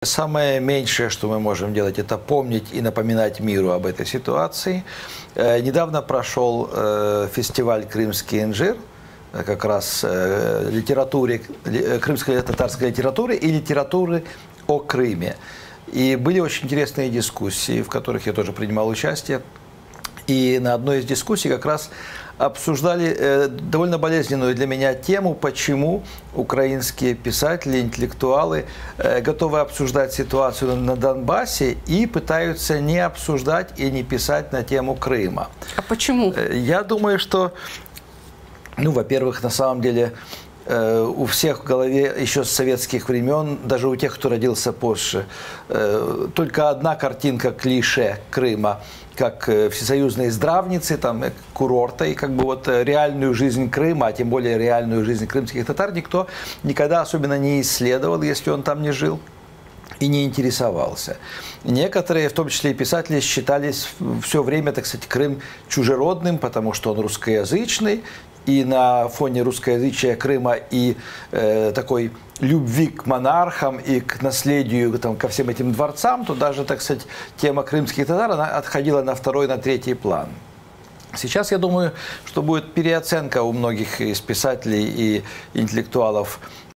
Самое меньшее, что мы можем делать, это помнить и напоминать миру об этой ситуации. Недавно прошел фестиваль «Крымский инжир», как раз литературе, крымской татарской литературы и литературы о Крыме. И были очень интересные дискуссии, в которых я тоже принимал участие. И на одной из дискуссий как раз обсуждали довольно болезненную для меня тему, почему украинские писатели, интеллектуалы готовы обсуждать ситуацию на Донбассе и пытаются не обсуждать и не писать на тему Крыма. А почему? Я думаю, что, во-первых, на самом деле у всех в голове еще с советских времен, даже у тех, кто родился позже, только одна картинка клише Крыма, как всесоюзные здравницы, там, курорта, и как бы вот реальную жизнь Крыма, а тем более реальную жизнь крымских татар никто никогда особенно не исследовал, если он там не жил и не интересовался. Некоторые, в том числе и писатели, считались все время, так сказать, Крым чужеродным, потому что он русскоязычный, и на фоне русскоязычия Крыма и такой любви к монархам и к наследию, там, ко всем этим дворцам, то даже, так сказать, тема крымских татар она отходила на второй, на третий план. Сейчас, я думаю, что будет переоценка у многих из писателей и интеллектуалов